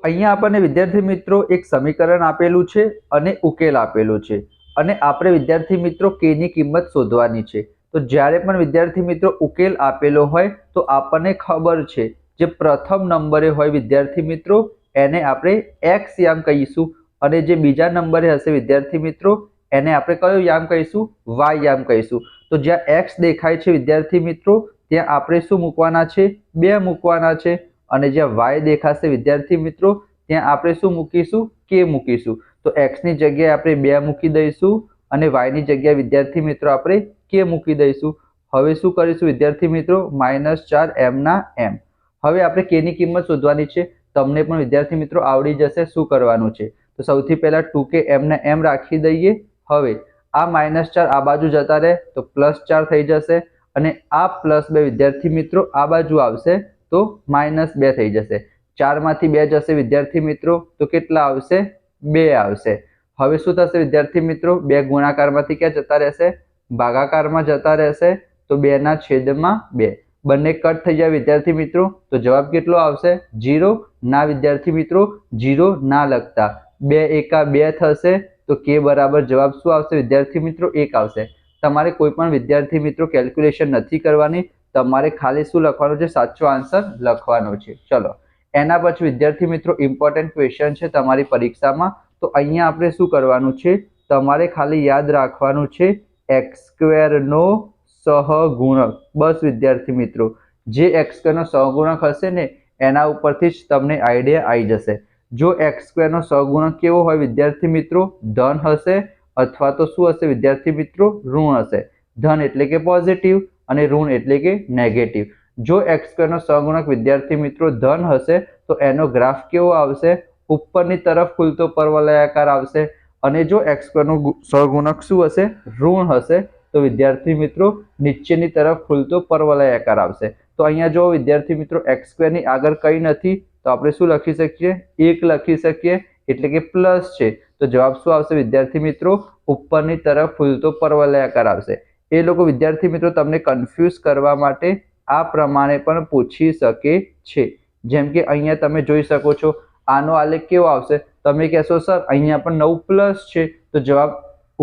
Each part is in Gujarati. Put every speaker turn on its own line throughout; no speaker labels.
અહીંયા આપણને વિદ્યાર્થી મિત્રો એક સમીકરણ આપેલું છે અને ઉકેલ આપેલું છે અને આપણે વિદ્યાર્થી મિત્રો k ની કિંમત શોધવાની છે। તો જ્યારે પણ વિદ્યાર્થી મિત્રો ઉકેલ આપેલો હોય તો આપણને ખબર છે જે પ્રથમ નંબરે હોય વિદ્યાર્થી મિત્રો એને આપણે x યામ કહીશું અને જે બીજા નંબરે હશે વિદ્યાર્થી મિત્રો એને આપણે કયો યામ કહીશું y યામ કહીશું। તો જ્યાં x દેખાય છે વિદ્યાર્થી મિત્રો ત્યાં આપણે શું મૂકવાના છે 2 મૂકવાના છે અને જ્યાં y દેખાશે વિદ્યાર્થી મિત્રો ત્યાં આપણે શું મૂકીશું k મૂકીશું। તો x ની જગ્યાએ આપણે 2 મૂકી દઈશું અને y ની જગ્યાએ વિદ્યાર્થી મિત્રો આપણે k મૂકી દઈશું। હવે શું કરીશું વિદ્યાર્થી મિત્રો -4m ના m। હવે આપણે k ની કિંમત શોધવાની છે। તમને પણ વિદ્યાર્થી મિત્રો આવડી જશે શું કરવાનું છે। તો સૌથી પહેલા 2k m ના m રાખી દઈએ। હવે આ -4 આ બાજુ જતા રહે તો +4 થઈ જશે અને આ +2 વિદ્યાર્થી મિત્રો આ બાજુ આવશે તો -2 થઈ જશે। 4 માંથી 2 જશે વિદ્યાર્થી મિત્રો તો કેટલા આવશે 2 આવશે। હવે શું થશે વિદ્યાર્થી મિત્રો 2 ગુણાકારમાંથી ક્યાં જતા રહેશે ભાગાકારમાં જતા રહેશે તો 2 ના છેદમાં 2 બંને કટ થઈ જાય વિદ્યાર્થી મિત્રો તો જવાબ કેટલો આવશે 0 ના વિદ્યાર્થી મિત્રો 0 ના લખતા 2 એકા 2 થશે તો k બરાબર જવાબ શું આવશે વિદ્યાર્થી મિત્રો 1 આવશે। તમારે કોઈ પણ વિદ્યાર્થી મિત્રો કેલ્ક્યુલેશન નથી કરવાની, તમારે ખાલી શું લખવાનું છે સાચો આન્સર લખવાનો છે। ચલો એના પછી વિદ્યાર્થી મિત્રો ઇમ્પોર્ટન્ટ ક્વેશ્ચન છે તમારી પરીક્ષામાં। તો અહીંયા આપણે શું કરવાનું છે તમારે ખાલી યાદ રાખવાનું છે x² નો સહગુણક। બસ વિદ્યાર્થી મિત્રો જે x² નો સહગુણક હશે ને એના ઉપરથી જ તમને આઈડિયા આવી જશે। જો x² નો સહગુણક કેવો હોય વિદ્યાર્થી મિત્રો ધન હશે અથવા તો શું હશે વિદ્યાર્થી મિત્રો ઋણ હશે। ધન એટલે કે પોઝિટિવ અને ઋણ એટલે કે નેગેટિવ। જો x² નો સહગુણક વિદ્યાર્થી મિત્રો ધન હશે તો એનો ગ્રાફ કેવો આવશે ઉપરની તરફ ખુલતો પરવલયાકાર આવશે અને જો x² નો સહગુણક શું હશે ઋણ હશે તો વિદ્યાર્થી મિત્રો નીચેની તરફ ખુલતો પરવલયાકાર આવશે। તો અહીંયા જો વિદ્યાર્થી મિત્રો x² ની આગળ કઈ નથી તો આપણે શું લખી શકીએ 1 લખી શકીએ એટલે કે પ્લસ છે તો જવાબ શું આવશે વિદ્યાર્થી મિત્રો ઉપરની તરફ ખુલતો પરવલયાકાર આવશે। એ લોકો વિદ્યાર્થી મિત્રો તમને કન્ફ્યુઝ કરવા માટે આ પ્રમાણે પણ પૂછી શકે છે। જેમ કે અહીંયા તમે જોઈ શકો છો આનો આલેખ કેવો આવશે તમે કહેશો સર અહીંયા પણ 9 પ્લસ છે તો જવાબ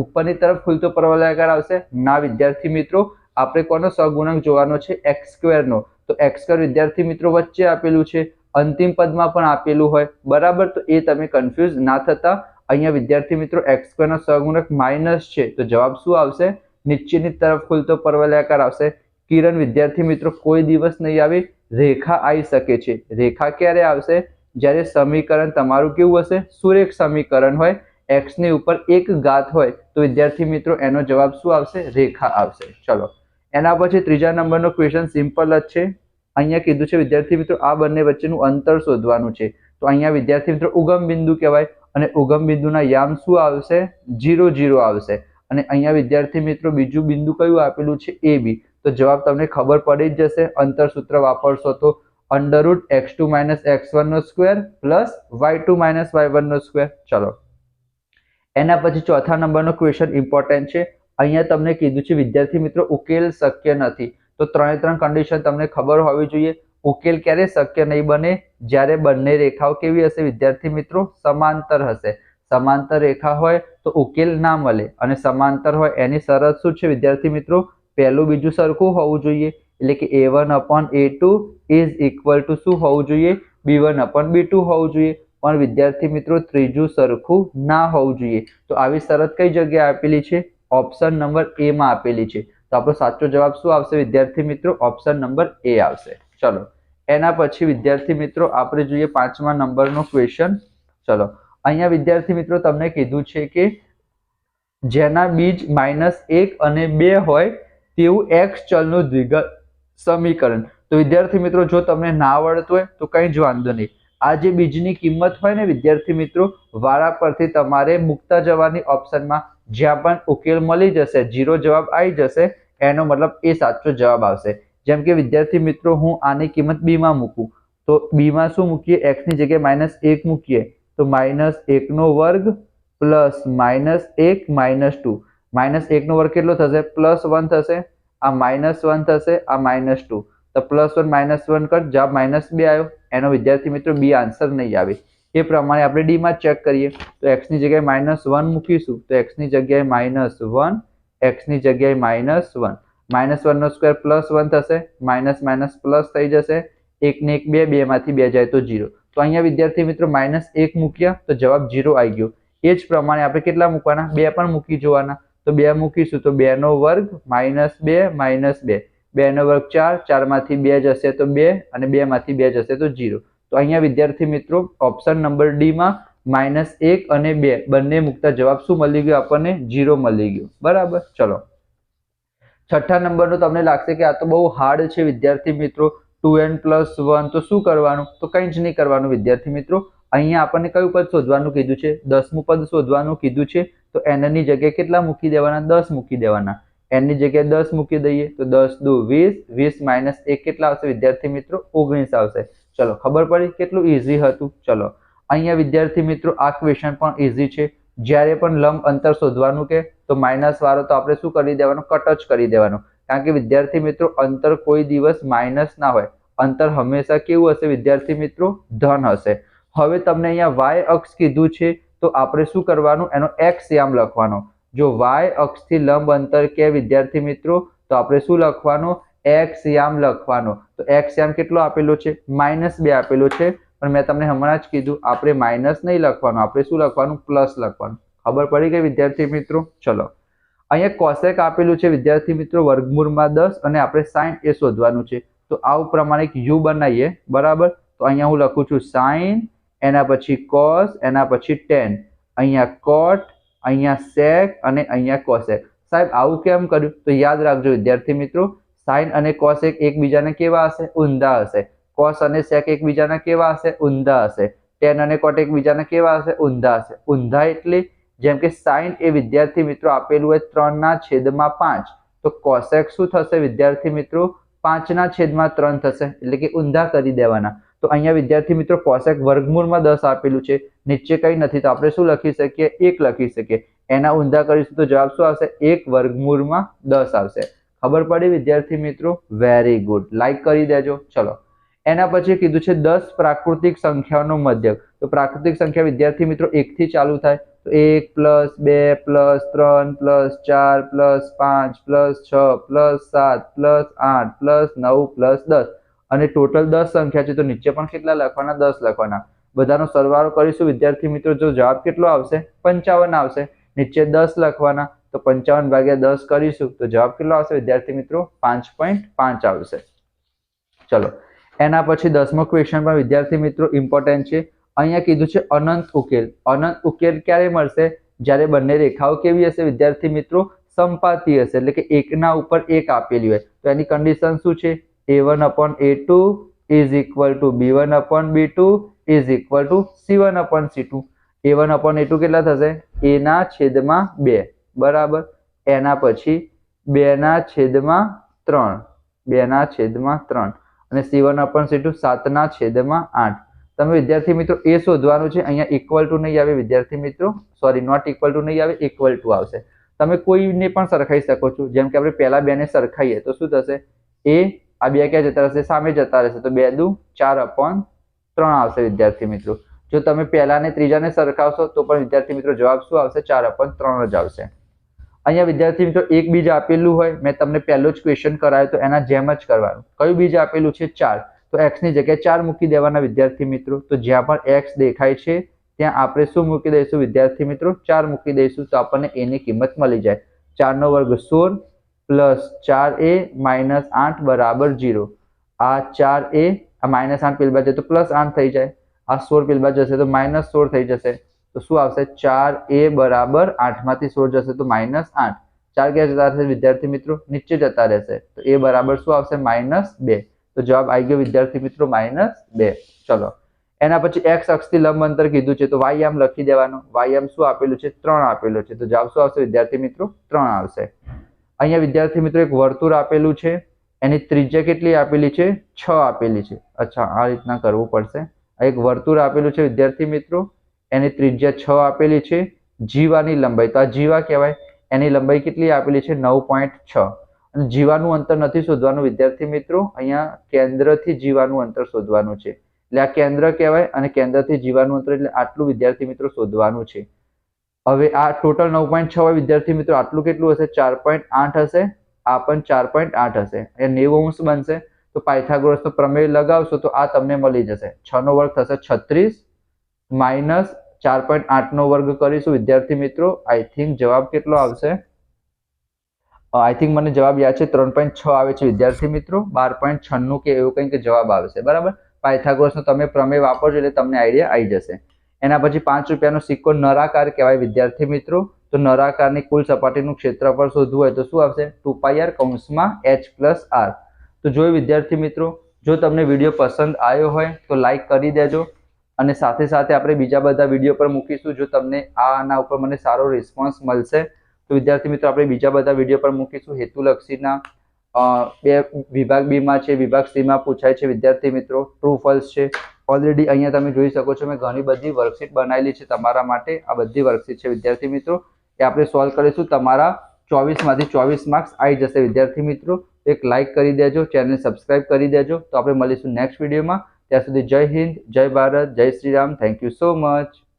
ઉપરની તરફ ખુલતો પરવલયાકાર આવશે। ના વિદ્યાર્થી મિત્રો આપણે કોનો સહગુણક જોવાનો છે x² નો। તો x² વિદ્યાર્થી મિત્રો વચ્ચે આપેલું છે અંતિમ પદમાં પણ આપેલું હોય બરાબર। તો એ તમે કન્ફ્યુઝ ના થતા અહીંયા વિદ્યાર્થી મિત્રો x² નો સહગુણક માઈનસ છે તો જવાબ શું આવશે નીચેની તરફ ખુલતો પરવલયાકાર આવશે। કિરણ વિદ્યાર્થી મિત્રો કોઈ દિવસ નહીં આવે રેખા આવી શકે છે। રેખા ક્યારે આવશે જ્યારે સમીકરણ તમારું કેવું હશે સુરેખ સમીકરણ હોય x ની ઉપર એક ઘાત હોય તો વિદ્યાર્થી મિત્રો એનો જવાબ શું આવશે રેખા આવશે। ચલો એના પછી ત્રીજા નંબરનો ક્વેશ્ચન સિમ્પલ જ છે। અહીંયા કીધું છે વિદ્યાર્થી મિત્રો આ બંને વચ્ચેનું અંતર શોધવાનું છે। તો અહીંયા વિદ્યાર્થી મિત્રો ઉગમ બિંદુ કહેવાય અને ઉગમ બિંદુના યામ શું આવશે 0 0 આવશે અને અહીંયા વિદ્યાર્થી મિત્રો બીજું બિંદુ કયું આપેલું છે AB। તો જવાબ તમને ખબર પડી જ જશે અંતર સૂત્ર વાપરશો તો √x2 - x1² + y2 - y1²। ચલો એના પછી ચોથા નંબરનો ક્વેશ્ચન ઇમ્પોર્ટન્ટ છે। અહીંયા તમને કીધું છે વિદ્યાર્થી મિત્રો ઉકેલ શક્ય નથી તો ત્રણ કન્ડિશન તમને ખબર હોવી જોઈએ। ઉકેલ ક્યારે શક્ય નહીં બને જ્યારે બંને રેખાઓ કેવી હશે વિદ્યાર્થી મિત્રો સમાંતર હશે। સમાંતર રેખા હોય તો ઉકેલ ના મળે અને સમાંતર હોય એની શરત શું છે વિદ્યાર્થી મિત્રો પહેલું બીજું સરખું હોવું જોઈએ એટલે કે a1/a2 = શું હોવું જોઈએ b1/b2 હોવું જોઈએ પણ વિદ્યાર્થી મિત્રો ત્રીજું સરખું ના હોવું જોઈએ। તો આવી શરત કઈ જગ્યાએ આપેલી છે ઓપ્શન નંબર A માં આપેલી છે। તો આપણો સાચો જવાબ શું આવશે વિદ્યાર્થી મિત્રો ઓપ્શન નંબર A આવશે। ચલો એના પછી વિદ્યાર્થી મિત્રો આપણે જોઈએ પાંચમા નંબરનો ક્વેશ્ચન। ચલો અહીંયા વિદ્યાર્થી મિત્રો તમને કીધું છે કે જેના બીજ -1 અને 2 હોય તેવું x ચલનું દ્વિઘાત સમીકરણ। તો વિદ્યાર્થી મિત્રો જો તમને ના આવડતું હોય તો કંઈ જ વાંધો નહીં આ જે બીજની કિંમત હોય ને વિદ્યાર્થી મિત્રો વારા પરથી તમારે મૂકતા જવાની ઓપ્શનમાં જ્યાં પણ ઉકેલ મળી જશે 0 જવાબ આવી જશે એનો મતલબ એ સાચો જવાબ આવશે। જેમ કે વિદ્યાર્થી મિત્રો હું આની કિંમત b માં મૂકું તો b માં શું મૂકીએ x ની જગ્યાએ -1 મૂકીએ તો -1² + -1 - 2 -1 નો વર્ગ કેટલો થશે +1 થશે આ -1 થશે આ -2 તો +1 - 1 કર જવાબ -2 આવ્યો એનો વિદ્યાર્થી મિત્રો b આન્સર નહીં આવે। એ પ્રમાણે આપણે ડી માં ચેક કરીએ તો x ની જગ્યાએ -1 મૂકીશું તો x ની જગ્યાએ -1, x ની જગ્યાએ -1, -1 નો સ્ક્વેર +1 થશે, માઇનસ માઇનસ પ્લસ થઈ જશે, 1 ને 1 2, 2 માંથી 2 જાય તો 0. તો અહીંયા વિદ્યાર્થી મિત્રો -1 મૂક્યા તો જવાબ 0 આવી ગયો. એ જ પ્રમાણે આપણે કેટલા મૂકવાના? 2 પણ મૂકી જોવાના. તો 2 મૂકીશું તો 2 નો વર્ગ -2 -2, 2 નો વર્ગ 4, 4 માંથી 2 જશે તો 2 અને 2 માંથી 2 જશે તો 0. તો અહીંયા વિદ્યાર્થી મિત્રો ઓપ્શન નંબર ડી માં -1 અને 2 બંને મૂકતા જવાબ શું મળી ગયો? આપણને 0 મળી ગયો. બરાબર. ચલો છઠ્ઠા નંબરનો તમને લાગશે કે આ તો બહુ હાર્ડ છે વિદ્યાર્થી મિત્રો, 2n + 1 તો શું કરવાનું? તો કંઈ જ નહીં કરવાનું વિદ્યાર્થી મિત્રો. અહીંયા આપણને કયું પદ શોધવાનું કીધું છે? 10મું પદ શોધવાનું કીધું છે. તો n ની જગ્યાએ કેટલા મૂકી દેવાના? 10 મૂકી દેવાના. n ની જગ્યાએ 10 મૂકી દઈએ તો 10 દુ 20, 20 - 1 કેટલા આવશે વિદ્યાર્થી મિત્રો? 19 આવશે. ચલો ખબર પડી કેટલું ઈઝી હતું. ચલો અહીંયા વિદ્યાર્થી મિત્રો આ ક્વેશ્ચન પણ ઈઝી છે. જ્યારે પણ લંબ અંતર શોધવાનું કે તો માઇનસ વાળો તો આપણે શું કરી દેવાનું? કટ જ કરી દેવાનું. કારણ કે વિદ્યાર્થી મિત્રો અંતર કોઈ દિવસ માઇનસ ના હોય, અંતર હંમેશા કેવું હશે વિદ્યાર્થી મિત્રો? ધન હશે. હવે તમને અહીંયા y અક્ષ કીધું છે તો આપણે શું કરવાનું? એનો x યામ લખવાનો. જો y અક્ષથી લંબ અંતર કે વિદ્યાર્થી મિત્રો તો આપણે શું લખવાનું? x યામ લખવાનો. તો x યામ કેટલો આપેલો છે? -2 આપેલો છે. પણ મેં તમને હમણાં જ કીધું આપણે માઇનસ નહીં લખવાનું, આપણે શું લખવાનું? પ્લસ લખવાનું. ખબર પડી ગઈ વિદ્યાર્થી મિત્રો? ચલો અહીંયા કોસેક આપેલું છે વિદ્યાર્થી મિત્રો વર્ગમૂળમાં 10 અને આપણે sin એ શોધવાનું છે. તો આ પ્રમાણે એક u બનાવીએ. બરાબર. તો અહીંયા હું લખું છું sin, એના પછી cos, એના પછી tan, અહીંયા cot, અહીંયા sec અને અહીંયા cosec. સાહેબ આવું કેમ કર્યું? તો યાદ રાખજો વિદ્યાર્થી મિત્રો sin અને cosec એકબીજાને કેવા હશે? ઊંધા હશે. cos અને sec એકબીજાના કેવા હશે? ઊંધા હશે. tan અને cot એકબીજાના કેવા હશે? ઊંધા હશે. ઊંધા એટલે જેમ કે sin એ વિદ્યાર્થી મિત્રો આપેલું હોય 3/5 તો cosec શું થશે વિદ્યાર્થી મિત્રો? 5/3 થશે. એટલે કે ઊંધા કરી દેવાના. તો અહીંયા વિદ્યાર્થી મિત્રો cosec વર્ગમૂળમાં 10 આપેલું છે, નીચે કંઈ નથી તો આપણે શું લખી શકીએ? 1 લખી શકીએ. એના ઊંધા કરીશું તો જવાબ શું આવશે? 1 વર્ગમૂળમાં 10 આવશે. ખબર પડી વિદ્યાર્થી મિત્રો? Very good. લાઈક કરી દેજો. ચલો એના પછી કીધું છે 10 પ્રાકૃતિક સંખ્યાઓનો મધ્યક. તો પ્રાકૃતિક સંખ્યા વિદ્યાર્થી મિત્રો 1 થી ચાલુ થાય તો 1 + 2 + 3 + 4 + 5 + 6 + 7 + 8 + 9 + 10 અને ટોટલ 10 સંખ્યા છે તો નીચે પણ કેટલા લખવાના? 10 લખવાના. બધાનો સરવાળો કરીશું વિદ્યાર્થી મિત્રો જો જવાબ કેટલો આવશે? 55 આવશે. નીચે 10 લખવાના તો 55 / 10 કરીશું તો જવાબ કેટલો આવશે વિદ્યાર્થી મિત્રો? 5.5 આવશે. ચલો એના પછી 10મો ક્વેશ્ચન પણ વિદ્યાર્થી મિત્રો ઇમ્પોર્ટન્ટ છે. અહીંયા કીધું છે અનંત ઉકેલ. અનંત ઉકેલ ક્યારે મળશે? જ્યારે બંને રેખાઓ કેવી હશે વિદ્યાર્થી મિત્રો? સમપાતી હશે. એટલે કે એકના ઉપર એક આપેલી હોય તો એની કન્ડિશન શું છે? a1/a2 = b1/b2 = c1/c2. a1/a2 કેટલા થશે? a/2 બરાબર. એના પછી 2/3 2/3 અને c1/c2 7/8. તમે વિદ્યાર્થી મિત્રો એ શોધવાનું છે. અહીંયા ઇક્વલ ટુ નહીં આવે વિદ્યાર્થી મિત્રો, સોરી નોટ ઇક્વલ ટુ નહીં આવે, ઇક્વલ ટુ આવશે. તમે કોઈને પણ સરખાઈ શકો છો. જેમ કે આપણે પહેલા 2 ને સરખાઈએ તો શું થશે? એ આ 2 ક્યાં જતા રહેશે? સામે જતા રહેશે તો 2 દુ 4/3 આવશે વિદ્યાર્થી મિત્રો. જો તમે પહેલા ને ત્રીજાને સરખાવશો તો પણ વિદ્યાર્થી મિત્રો જવાબ શું આવશે? 4/3 જ આવશે. અહીંયા વિદ્યાર્થી મિત્રો એક બીજ આપેલું હોય, મેં તમને પહેલો જ ક્વેશ્ચન કરાયો તો એના જેમ જ કરવાનું. કયું બીજ આપેલું છે? 4. તો x ની જગ્યાએ 4 મૂકી દેવાના વિદ્યાર્થી મિત્રો. તો જ્યાં પણ x દેખાય છે ત્યાં આપણે શું મૂકી દઈશું વિદ્યાર્થી મિત્રો? 4 મૂકી દઈશું તો આપણને a ની કિંમત મળી જાય. 4 નો વર્ગ 16 + 4a - 8 = 0. આ 4a આ -8 પેલી બાજુ તો +8 થઈ જાય, આ 16 પેલી બાજુ જશે તો -16 થઈ જશે. તો શું આવશે? 4a = 8 માંથી 16 જશે તો -8. 4 ક્યાં જતા રહેશે વિદ્યાર્થી મિત્રો? નીચે જતા રહેશે તો a બરાબર શું આવશે? -2. તો જવાબ આવી ગયો વિદ્યાર્થી મિત્રો -2. ચલો એના પછી x અક્ષથી લંબ અંતર કીધું છે તો y યામ લખી દેવાનો. y યામ શું આપેલું છે? 3 આપેલું છે. તો જવાબ શું આવશે વિદ્યાર્થી મિત્રો? 3 આવશે. અહીંયા વિદ્યાર્થી મિત્રો એક વર્તુળ આપેલું છે, એની ત્રિજ્યા કેટલી આપેલી છે? 6 આપેલી છે. અચ્છા આ રીતના કરવું પડશે. આ એક વર્તુળ આપેલું છે વિદ્યાર્થી મિત્રો, એની ત્રિજ્યા 6 આપેલી છે. જીવાની લંબાઈ તો આ જીવા કહેવાય. એની લંબાઈ કેટલી આપેલી છે? 9.6. અને જીવાનું અંતર નથી શોધવાનું વિદ્યાર્થી મિત્રો, અહીંયા કેન્દ્રથી જીવાનું અંતર શોધવાનું છે. એટલે આ કેન્દ્ર કહેવાય અને કેન્દ્રથી જીવાનું અંતર એટલે આટલું વિદ્યાર્થી મિત્રો શોધવાનું છે. હવે આ ટોટલ 9.6 હોય વિદ્યાર્થી મિત્રો, આટલું કેટલું હશે? 4.8 હશે. આ પણ 4.8 હશે. એ 90 બનશે. તો પાયથાગોરસનો પ્રમેય લગાવશો તો આ તમને મળી જશે. 6 નો વર્ગ થશે 36 માઇનસ 4.8 નો વર્ગ કરીશું વિદ્યાર્થી મિત્રો. આઈ થિંક જવાબ કેટલો આવશે? આઈ થિંક મને જવાબ યાદ છે 3.6 આવે છે વિદ્યાર્થી મિત્રો. 12.96 કે એવું કંઈક જવાબ આવશે. બરાબર. પાયથાગોરસનો તમે પ્રમેય વાપરજો એટલે તમને આઈડિયા આવી જશે. એના પછી 5 રૂપિયાનો સિક્કો નળાકાર કહેવાય વિદ્યાર્થી મિત્રો. તો નળાકારની કુલ સપાટીનું ક્ષેત્રફળ શોધવું હોય તો શું આવશે? 2πr કૌંસમાં h પ્લસ r. તો જોયું વિદ્યાર્થી મિત્રો, જો તમને વિડીયો પસંદ આવ્યો હોય તો લાઈક કરી દેજો અને સાથે સાથે આપણે બીજા બધા વિડીયો પર મૂકીશું. જો તમને આના ઉપર મને સારો રિસ્પોન્સ મળશે તો વિદ્યાર્થી મિત્રો આપણે બીજા બધા વિડીયો પર મૂકીશું. હેતુલક્ષીના બે વિભાગ બી માં છે, વિભાગ સી માં પૂછાય છે વિદ્યાર્થી મિત્રો. ટ્રુ ફોલ્સ છે. ઓલરેડી અહીંયા તમે જોઈ શકો છો મેં ઘણી બધી વર્કશીટ બનાવેલી છે તમારા માટે. આ બધી વર્કશીટ છે વિદ્યાર્થી મિત્રો, એ આપણે સોલ્વ કરીશું. તમારા 24 માંથી 24 માર્ક્સ આવી જશે વિદ્યાર્થી મિત્રો. એક લાઈક કરી દેજો, ચેનલ સબસ્ક્રાઇબ કરી દેજો. તો આપણે મળીશું નેક્સ્ટ વિડીયોમાં. ત્યાં સુધી જય હિન્દ, જય ભારત, જય Shri Ram. Thank you so much.